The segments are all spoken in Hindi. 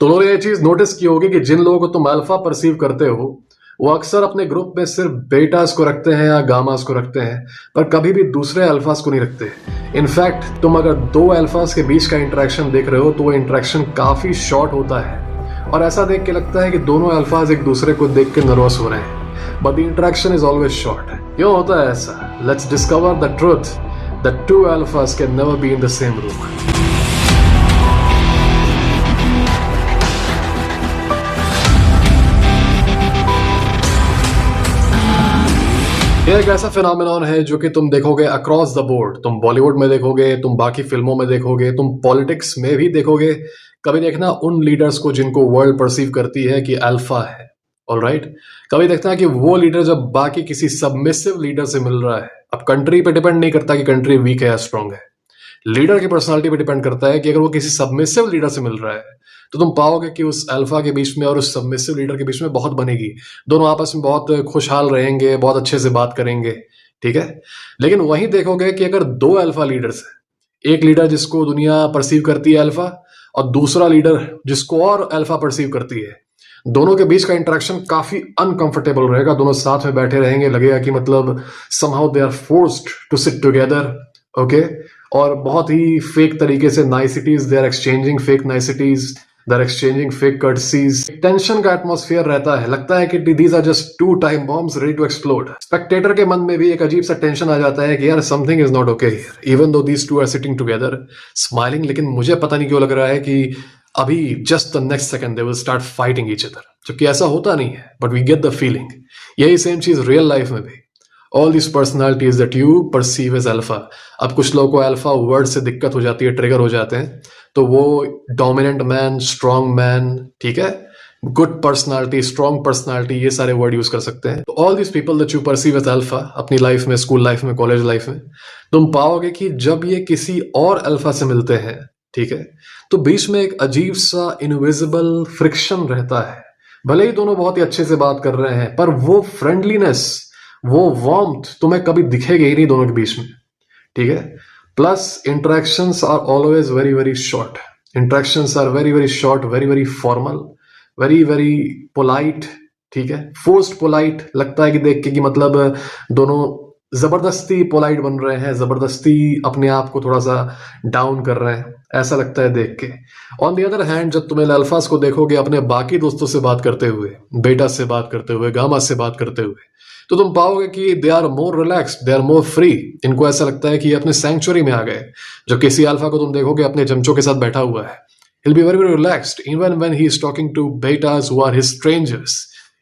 तो उन्होंने ये चीज नोटिस की होगी कि जिन लोगों को तुम अल्फा परसीव करते हो वो अक्सर अपने ग्रुप में सिर्फ बेटास को रखते हैं या गामास को रखते हैं, पर कभी भी दूसरे अल्फास को नहीं रखते। इनफैक्ट तुम अगर दो अल्फास के बीच का इंटरेक्शन देख रहे हो तो वो इंटरेक्शन काफी शॉर्ट होता है और ऐसा देख के लगता है कि दोनों अल्फाज एक दूसरे को देख के नर्वस हो रहे हैं, but the interaction is always short. क्यों होता है ऐसा? Let's discover the truth that two alphas can never be in the same room. ये एक ऐसा फिनोमेनॉन है जो कि तुम देखोगे अक्रॉस द बोर्ड। तुम बॉलीवुड में देखोगे, तुम बाकी फिल्मों में देखोगे, तुम पॉलिटिक्स में भी देखोगे। कभी देखना उन लीडर्स को जिनको वर्ल्ड परसीव करती है कि अल्फा है, ऑलराइट। कभी देखना कि वो लीडर जब बाकी किसी सबमिसिव लीडर से मिल रहा है। अब कंट्री पे डिपेंड नहीं करता कि कंट्री वीक है या स्ट्रांग है, लीडर की पर्सनालिटी पे डिपेंड करता है कि अगर वो किसी सबमिसिव लीडर से मिल रहा है तो तुम पाओगे कि उस अल्फा के बीच में और उस सबमिसिव लीडर के बीच में बहुत बनेगी। दोनों आपस में बहुत खुशहाल रहेंगे, बहुत अच्छे से बात करेंगे, ठीक है। लेकिन वहीं देखोगे कि अगर दो अल्फा लीडर्स हैं, एक लीडर जिसको दुनिया परसीव करती है अल्फा और दूसरा लीडर जिसको और अल्फा परसीव करती है, दोनों के बीच का इंटरेक्शन काफी अनकंफर्टेबल रहेगा। दोनों साथ में बैठे रहेंगे, लगेगा कि मतलब somehow they are forced to sit together, okay. और बहुत ही फेक तरीके से niceties they are exchanging, fake niceties they are exchanging, fake courtesies. Tension का एटमॉस्फेयर रहता है, लगता है कि these are just two time bombs ready to explode. Spectator के मन में भी एक अजीब सा टेंशन आ जाता है कि यार something is not okay here, even though these two are sitting together smiling. लेकिन मुझे पता नहीं क्यों लग रहा है कि अभी just the next second they will start fighting each other, जबकि ऐसा होता नहीं है, but we get the feeling. यही सेम चीज रियल लाइफ में भी। All these personalities that you perceive as alpha, अब कुछ लोगों को अल्फा वर्ड से दिक्कत हो जाती है, ट्रिगर हो जाते हैं, तो वो डोमिनेंट मैन, स्ट्रॉन्ग मैन, ठीक है, गुड पर्सनालिटी, स्ट्रॉन्ग पर्सनालिटी, ये सारे वर्ड यूज कर सकते हैं। तो all this people that you perceive as alpha अपनी लाइफ में, स्कूल लाइफ में, कॉलेज लाइफ में, तुम पाओगे कि जब ये किसी और अल्फा से मिलते हैं, ठीक है, तो बीच में एक अजीब सा इनविजिबल फ्रिक्शन रहता है। भले ही दोनों बहुत ही अच्छे से बात कर रहे हैं, पर वो फ्रेंडलीनेस, वो वार्मथ तुम्हें कभी दिखेगी ही नहीं दोनों के बीच में, ठीक है। Plus interactions are always very very short. Interactions are very very short, very very formal, very very polite, ठीक है। फोर्स्ड पोलाइट लगता है कि देख के कि मतलब दोनों जबरदस्ती पोलाइट बन रहे हैं, जबरदस्ती अपने आप को थोड़ा सा डाउन कर रहे हैं, ऐसा लगता है देख के। ऑन दी अदर हैंड जब तुम्हें अल्फास को देखोगे अपने बाकी दोस्तों से बात करते हुए, बेटा से बात करते हुए, गामा से बात करते हुए, तो तुम पाओगे कि they are more relaxed, they are more free. इनको ऐसा लगता है कि ये अपने सैंक्चुरी में आ गए। जब किसी अल्फा को तुम देखोगे अपने चमचों के साथ बैठा हुआ है, he'll be very very relaxed even when he is talking to betas who are his strangers.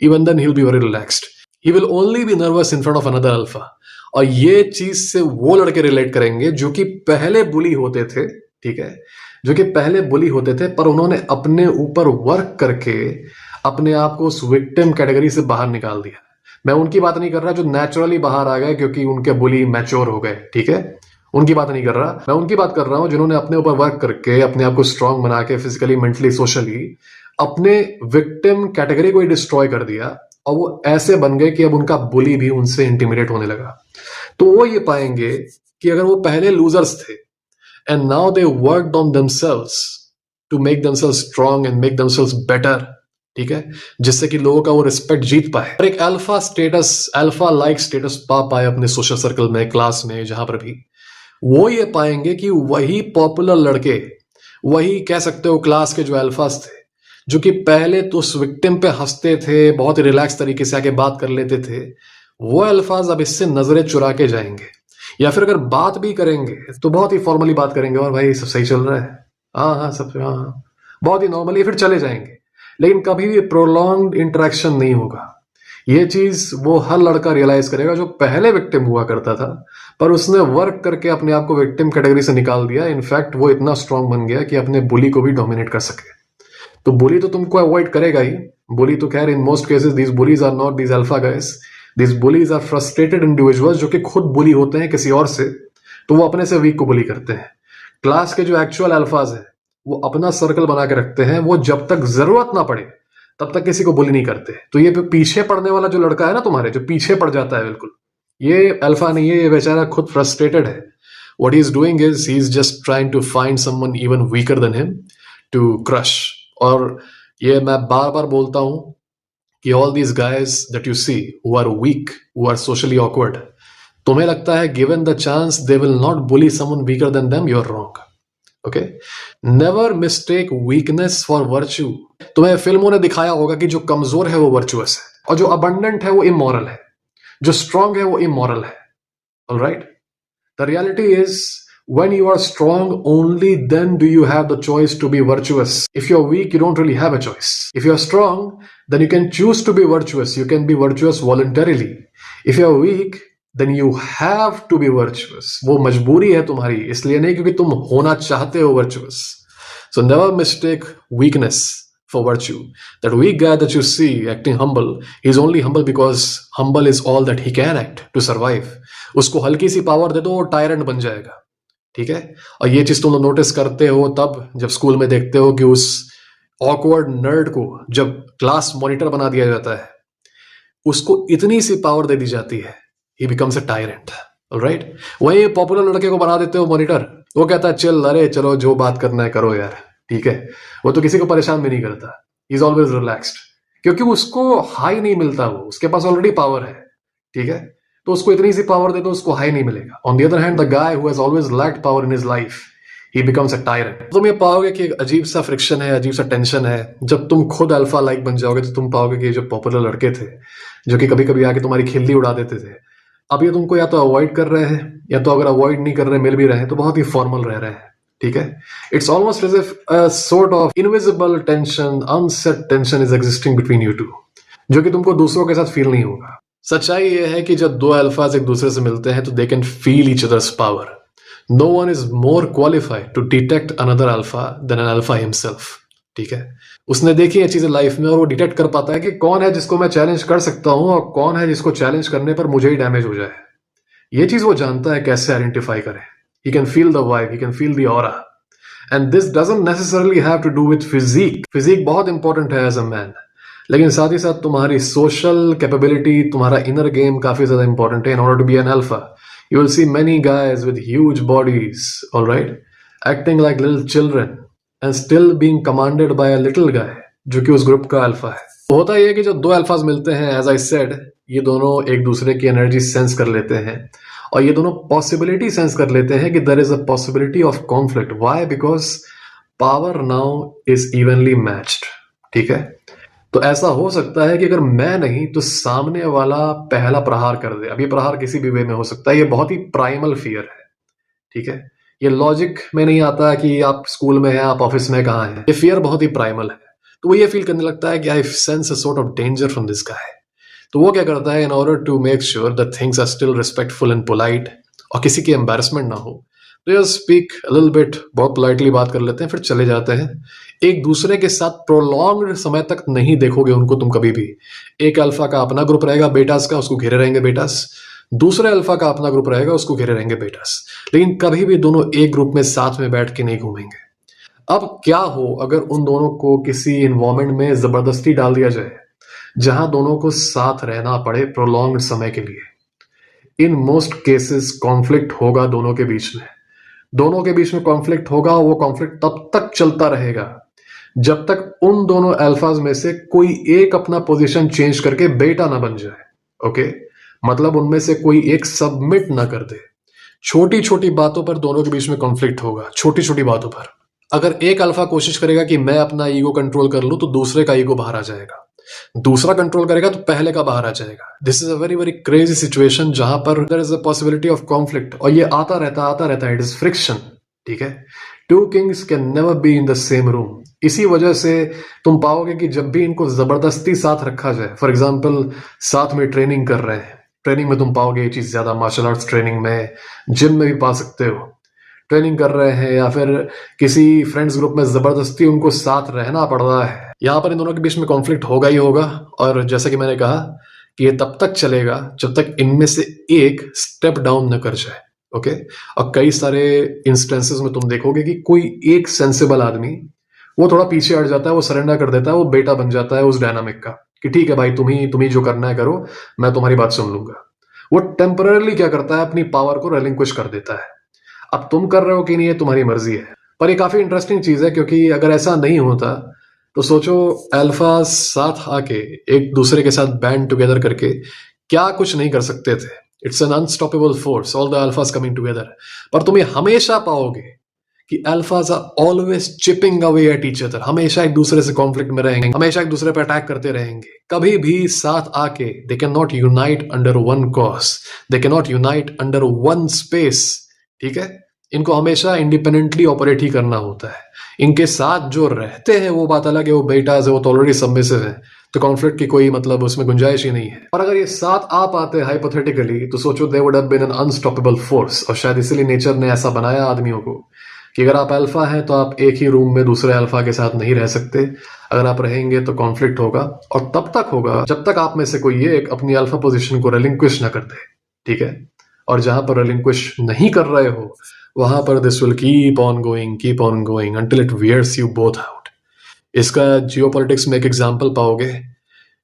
Even then he'll be very relaxed. He will only be nervous in front of another alpha. और ये चीज से वो लड़के रिलेट करेंगे जो कि पहले बुली होते थे, ठीक है, जो कि पहले बुली होते थे, पर उन्होंने अपने ऊपर वर्क करके अपने आप को उस विक्टिम कैटेगरी से बाहर निकाल दिया। मैं उनकी बात नहीं कर रहा जो नेचुरली बाहर आ गए क्योंकि उनके बुली मैच्योर हो गए, ठीक है, उनकी बात नहीं कर रहा। मैं उनकी बात कर रहा हूं जिन्होंने अपने ऊपर वर्क करके अपने आप को स्ट्रांग बना के फिजिकली, मेंटली, सोशली अपने विक्टिम कैटेगरी को ही डिस्ट्रॉय कर दिया और वो ऐसे बन गए कि अब उनका बुली भी उनसे इंटिमिडेट होने लगा। तो वो ये पाएंगे कि अगर वो पहले लूजर्स थे and now they worked on themselves to make themselves strong and make themselves better, ठीक है, जिससे कि लोगों का वो रिस्पेक्ट जीत पाए और एक alpha status, alpha like status पा पाए अपने सोशल सर्कल में, क्लास में, जहां पर भी, वो ये पाएंगे कि वही पॉपुलर लड़के, वही कह सकते हो क्लास के जो अल्फास थे, जो कि पहले तो उस विक्टिम पे हंसते थे, बहुत ही रिलैक्स तरीके से आके बात कर लेते थे, वो अल्फाज अब इससे नजरें चुरा के जाएंगे। या फिर अगर बात भी करेंगे तो बहुत ही फॉर्मली बात करेंगे, और भाई सब सही चल रहा है, हाँ हाँ सब, हाँ, बहुत ही नॉर्मली, फिर चले जाएंगे। लेकिन कभी भी प्रोलॉन्ग्ड इंटरेक्शन नहीं होगा। ये चीज वो हर लड़का रियलाइज करेगा जो पहले विक्टिम हुआ करता था, पर उसने वर्क करके अपने आप को विक्टिम कैटेगरी से निकाल दिया। इनफैक्ट वो इतना स्ट्रांग बन गया कि अपने बुली को भी डोमिनेट कर सके। तो बुली तो तुमको अवॉइड करेगा ही। बुली तो खैर in most cases these bullies are not these alpha guys, these bullies are frustrated individuals जो कि खुद बुली होते हैं किसी और से, तो वो अपने से वीक को बुली करते हैं। क्लास के जो एक्चुअल अल्फाज है वो अपना सर्कल बना के रखते हैं, वो जब तक जरूरत ना पड़े तब तक किसी को बुली नहीं करते। तो ये पीछे पड़ने वाला जो लड़का है ना तुम्हारे, जो पीछे पड़ जाता है, बिल्कुल ये अल्फा नहीं है, ये बेचारा खुद फ्रस्ट्रेटेड है। What he is doing is he is just trying to find someone even weaker than him to crush और ये मैं बार बार बोलता हूं कि all these guys that you see who are weak, who are socially awkward, तुम्हें लगता है given the chance they will not bully someone weaker than them, you're wrong. Okay? Never mistake weakness for virtue. तुम्हें फिल्मों ने दिखाया होगा कि जो कमजोर है वो वर्चुअस है और जो अबंडेंट है वो इमोरल है, जो स्ट्रांग है वो इमोरल है. Alright? The reality is, when you are strong, only then do you have the choice to be virtuous. If you're weak, you don't really have a choice. If you're strong, then you can choose to be virtuous. You can be virtuous voluntarily. If you're weak, then you have to be virtuous. वो मजबूरी है तुम्हारी, इसलिए नहीं क्योंकि तुम होना चाहते हो virtuous. So never mistake weakness for virtue. That weak guy that you see acting humble, he's only humble because humble is all that he can act to survive. उसको हल्की सी पावर दे दो वो टायरेंट बन जाएगा. ठीक है. और ये चीज तुम लोग नोटिस करते हो तब जब स्कूल में देखते हो कि उस ऑकवर्ड नर्ड को जब क्लास मॉनिटर बना दिया जाता है, उसको इतनी सी पावर दे दी जाती है, ही बिकम्स अ टायरेंट. ऑलराइट. वही पॉपुलर लड़के को बना देते हो मॉनिटर, वो कहता है चल अरे चलो जो बात करना है करो यार. ठीक है. वो तो किसी को परेशान भी नहीं करता. ही इज ऑलवेज रिलैक्स्ड क्योंकि उसको हाई नहीं मिलता, वो उसके पास ऑलरेडी पावर है. ठीक है. तो उसको इतनी सी पावर दे दो उसको हाई नहीं मिलेगा. On the other hand the guy who has always lacked power in his life, he becomes a tyrant. तुम ये पाओगे कि एक अजीब सा फ्रिक्शन है, अजीब सा टेंशन है. जब तुम खुद अल्फा लाइक बन जाओगे तो तुम पाओगे कि जो पॉपुलर लड़के थे जो कि कभी कभी आके तुम्हारी खिल्ली उड़ा देते थे, अब ये तुमको या तो अवॉइड कर रहे हैं या तो अगर अवॉइड नहीं कर रहे मिल भी रहे हैं तो बहुत ही फॉर्मल रह रहे हैं. ठीक है. It's almost as if a sort of invisible tension, unsaid tension is existing between you two, जो कि तुमको दूसरों के साथ फील नहीं होगा. सच्चाई ये है कि जब दो अल्फाज एक दूसरे से मिलते हैं तो they can feel each other's power. No one is more qualified to detect another alpha than an alpha himself. ठीक है. उसने देखी ये चीजें लाइफ में और वो डिटेक्ट कर पाता है कि कौन है जिसको मैं चैलेंज कर सकता हूं और कौन है जिसको चैलेंज करने पर मुझे ही डैमेज हो जाए. ये चीज वो जानता है कैसे आइडेंटिफाई करे. He can feel the vibe, he can feel the aura. And this doesn't necessarily have to do with physique. Physique बहुत इंपॉर्टेंट है एज अ मैन, लेकिन साथ ही साथ तुम्हारी सोशल कैपेबिलिटी, तुम्हारा इनर गेम काफी ज्यादा इंपॉर्टेंट है in order to be an alpha. You will see many guys with huge bodies, alright, acting like little children and still being commanded by a little गाय जो कि उस ग्रुप का अल्फा है. होता यह है कि जब दो अल्फाज मिलते हैं, एज आई सेड, ये दोनों एक दूसरे की एनर्जी सेंस कर लेते हैं और ये दोनों पॉसिबिलिटी सेंस कर लेते हैं कि there is a possibility of conflict. Why? Because power now is evenly matched. ठीक है. तो ऐसा हो सकता है कि अगर मैं नहीं तो सामने वाला पहला प्रहार कर दे. अब ये प्रहार किसी भी वे में हो सकता है. ये बहुत ही प्राइमल फियर है. ठीक है. ये लॉजिक में नहीं आता कि आप स्कूल में हैं, आप ऑफिस में कहाँ हैं. ये फियर बहुत ही प्राइमल है. तो वो ये फील करने लगता है कि I sense a sort of danger from this guy. तो वो क्या करता है, in order to make sure that things are still respectful and polite और किसी की एम्बैरसमेंट ना हो, तो स्पीक अ लिटिल बिट, बहुत पोलाइटली बात कर लेते हैं, फिर चले जाते हैं. एक दूसरे के साथ प्रोलॉन्ग्ड समय तक नहीं देखोगे उनको तुम कभी भी. एक अल्फा का अपना ग्रुप रहेगा बेटास का, उसको घेरे रहेंगे बेटास. दूसरे अल्फा का अपना ग्रुप रहेगा, उसको घेरे रहेंगे बेटास. लेकिन कभी भी दोनों एक ग्रुप में साथ में बैठ के नहीं घूमेंगे. अब क्या हो अगर उन दोनों को किसी इन्वायरमेंट में जबरदस्ती डाल दिया जाए जहां दोनों को साथ रहना पड़े प्रोलॉन्ग्ड समय के लिए. इन मोस्ट केसेस कॉन्फ्लिक्ट होगा दोनों के बीच में. दोनों के बीच में कॉन्फ्लिक्ट होगा. वो कॉन्फ्लिक्ट तब तक चलता रहेगा जब तक उन दोनों अल्फाज में से कोई एक अपना पोजीशन चेंज करके बेटा ना बन जाए. ओके. मतलब उनमें से कोई एक सबमिट ना कर दे. छोटी छोटी बातों पर दोनों के बीच में कॉन्फ्लिक्ट होगा, छोटी छोटी बातों पर. अगर एक अल्फा कोशिश करेगा कि मैं अपना ईगो कंट्रोल कर लूं तो दूसरे का ईगो बाहर आ जाएगा. दूसरा कंट्रोल करेगा तो पहले का बाहर आ जाएगा. This is a very very crazy situation जहां पर there is a possibility of conflict और ये आता रहता है. It is friction. ठीक है. Two kings can never be in the same room. इसी वजह से तुम पाओगे कि जब भी इनको जबरदस्ती साथ रखा जाए, फॉर एग्जाम्पल साथ में ट्रेनिंग कर रहे हैं, ट्रेनिंग में तुम पाओगे ये चीज ज्यादा, मार्शल आर्ट्स ट्रेनिंग में, जिम में भी पा सकते हो. ट्रेनिंग कर रहे हैं या फिर किसी फ्रेंड्स ग्रुप में जबरदस्ती उनको साथ रहना पड़ रहा है, यहाँ पर इन दोनों के बीच में कॉन्फ्लिक्ट होगा ही होगा. और जैसा कि मैंने कहा कि ये तब तक चलेगा जब तक इनमें से एक स्टेप डाउन न कर जाए. ओके. और कई सारे इंस्टेंसेस में तुम देखोगे कि कोई एक सेंसिबल आदमी वो थोड़ा पीछे हट जाता है, वो सरेंडर कर देता है, वो बेटा बन जाता है उस डायनामिक का कि ठीक है भाई तुम ही जो करना है करो, मैं तुम्हारी बात सुन लूंगा. वो टेम्पररली क्या करता है, अपनी पावर को रेलिंक्विश कर देता है. अब तुम कर रहे हो कि नहीं ये तुम्हारी मर्जी है. पर ये काफी इंटरेस्टिंग चीज है क्योंकि अगर ऐसा नहीं होता तो सोचो अल्फा साथ आके एक दूसरे के साथ बैंड टुगेदर करके क्या कुछ नहीं कर सकते थे। It's an unstoppable force, all the alphas coming together. पर तुम ये हमेशा पाओगे कि alphas are always chipping away at each other, हमेशा एक दूसरे से कॉन्फ्लिक्ट में रहेंगे, हमेशा एक दूसरे पर अटैक करते रहेंगे, कभी भी साथ आके they can not unite under one cause, they can not unite under one space. ठीक है, इनको हमेशा इंडिपेंडेंटली ऑपरेट ही करना होता है। इनके साथ जो रहते हैं वो बात अलग है, वो बेटाज है, वो तो ऑलरेडी सबमिसिव है, तो कॉन्फ्लिक्ट की कोई मतलब उसमें गुंजाइश ही नहीं है। और अगर ये साथ आ पाते हाइपोथेटिकली तो सोचो they would have been an unstoppable force. और शायद इसीलिए नेचर ने ऐसा बनाया आदमियों को कि अगर आप अल्फा हैं तो आप एक ही रूम में दूसरे अल्फा के साथ नहीं रह सकते। अगर आप रहेंगे तो कॉन्फ्लिक्ट होगा, और तब तक होगा जब तक आप में से कोई एक अपनी अल्फा पोजीशन को रिलिंक्विश ना कर दे। ठीक है, और जहां पर रिलिंक्विश नहीं कर रहे हो वहां पर this will keep on going until it wears you both out. इसका जियोपॉलिटिक्स में एक एग्जांपल पाओगे,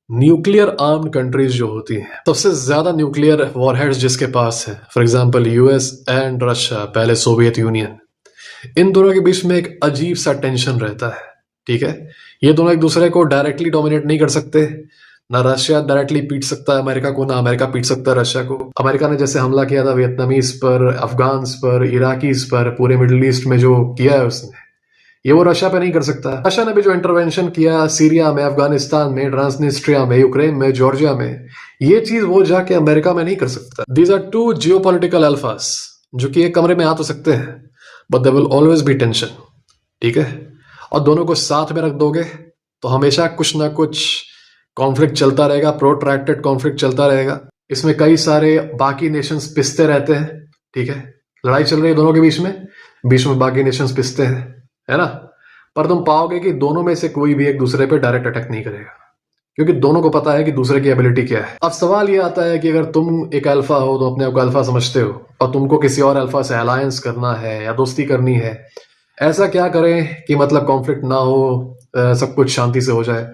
न्यूक्लियर आर्म्ड कंट्रीज जो होती हैं, सबसे ज्यादा न्यूक्लियर वॉरहेड्स जिसके पास है, for example US and Russia, पहले सोवियत यूनियन, इन दोनों के बीच में एक अजीब सा टेंशन रहता है। ठीक है, ये दोनों एक दूसरे को डायरेक्टली डोमिनेट नहीं कर सकते, ना रशिया डायरेक्टली पीट सकता है अमेरिका को, ना अमेरिका पीट सकता है रशिया को। अमेरिका ने जैसे हमला किया था वियतनामीज पर, अफगान्स पर, इराकीज पर, पूरे मिडिल ईस्ट में जो किया है उसने, ये वो रशिया पे नहीं कर सकता। रशिया ने भी जो इंटरवेंशन किया सीरिया में, अफगानिस्तान में, ट्रांसनिस्ट्रिया में, यूक्रेन में, जॉर्जिया में, ये चीज वो जाके अमेरिका में नहीं कर सकता। These are two geopolitical alphas जो कि एक कमरे में आ तो सकते हैं, but there will always be tension. ठीक है, और दोनों को साथ में रख दोगे तो हमेशा कुछ ना कुछ कॉन्फ्लिक्ट चलता रहेगा, प्रोट्रैक्टेड कॉन्फ्लिक्ट चलता रहेगा। इसमें कई सारे बाकी नेशंस पिसते रहते हैं। ठीक है, लड़ाई चल रही है दोनों के बीच में बाकी नेशंस पिसते हैं, है ना। पर तुम पाओगे कि दोनों में से कोई भी एक दूसरे पे डायरेक्ट अटैक नहीं करेगा, क्योंकि दोनों को पता है कि दूसरे की एबिलिटी क्या है। अब सवाल ये आता है कि अगर तुम एक अल्फा हो तो अपने आप को अल्फा समझते हो और तुमको किसी और अल्फा से अलायंस करना है या दोस्ती करनी है, ऐसा क्या करें कि मतलब कॉन्फ्लिक्ट ना हो, सब कुछ शांति से हो जाए।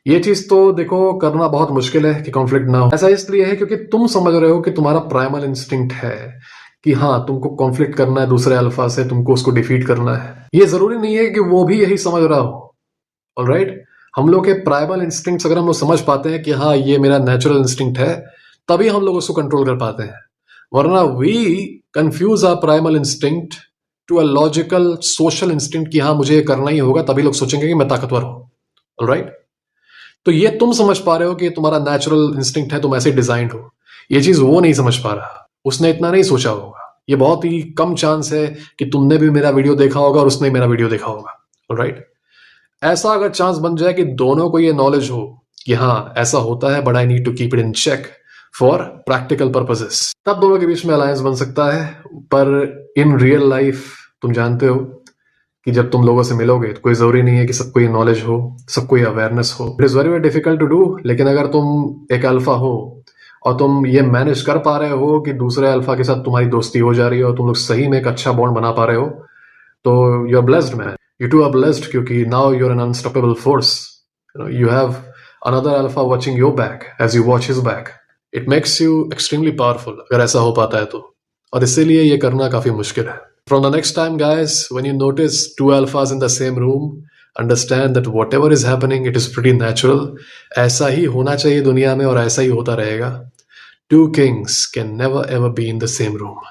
ये चीज तो देखो करना बहुत मुश्किल है कि कॉन्फ्लिक्ट ना हो। ऐसा इसलिए है क्योंकि तुम समझ रहे हो कि तुम्हारा प्राइमल इंस्टिंक्ट है कि हाँ तुमको कॉन्फ्लिक्ट करना है दूसरे अल्फा से, तुमको उसको डिफीट करना है। ये जरूरी नहीं है कि वो भी यही समझ रहा हो। ऑलराइट, हम लोग के प्राइमल इंस्टिंक्ट्स अगर हम लोग समझ पाते हैं कि हाँ ये मेरा नेचुरल इंस्टिंक्ट है, तभी हम लोग उसको कंट्रोल कर पाते हैं। वरना we confuse our primal instinct to a logical social instinct कि हाँ मुझे ये करना ही होगा, तभी लोग सोचेंगे कि मैं ताकतवर हूं। ऑलराइट, तो ये तुम समझ पा रहे हो कि तुम्हारा नेचुरल इंस्टिंक्ट है, तुम ऐसे डिजाइंड हो। ये चीज वो नहीं समझ पा रहा, उसने इतना नहीं सोचा होगा। ये बहुत ही कम चांस है कि तुमने भी मेरा वीडियो देखा होगा और उसने मेरा वीडियो देखा होगा। ऑलराइट, ऐसा अगर चांस बन जाए कि दोनों को ये नॉलेज हो कि हाँ ऐसा होता है, but I need to keep it in check for practical purposes, तब दोनों के बीच में अलायंस बन सकता है। पर इन रियल लाइफ तुम जानते हो कि जब तुम लोगों से मिलोगे तो कोई जरूरी नहीं है कि सबको ये नॉलेज हो, सबको ये अवेयरनेस हो। It is very very difficult to do. लेकिन अगर तुम एक अल्फा हो और तुम ये मैनेज कर पा रहे हो कि दूसरे अल्फा के साथ तुम्हारी दोस्ती हो जा रही है और तुम लोग सही में एक अच्छा बॉन्ड बना पा रहे हो, तो you are blessed man, you two are blessed, क्योंकि now you are an unstoppable force. You have another alpha watching your back as you watch his back. It makes you extremely powerful अगर ऐसा हो पाता है तो, और इसीलिए ये करना काफी मुश्किल है। From the next time, guys, when you notice two alphas in the same room, understand that whatever is happening, it is pretty natural. ऐसा ही होना चाहिए दुनिया में और ऐसा ही होता रहेगा. Two kings can never ever be in the same room.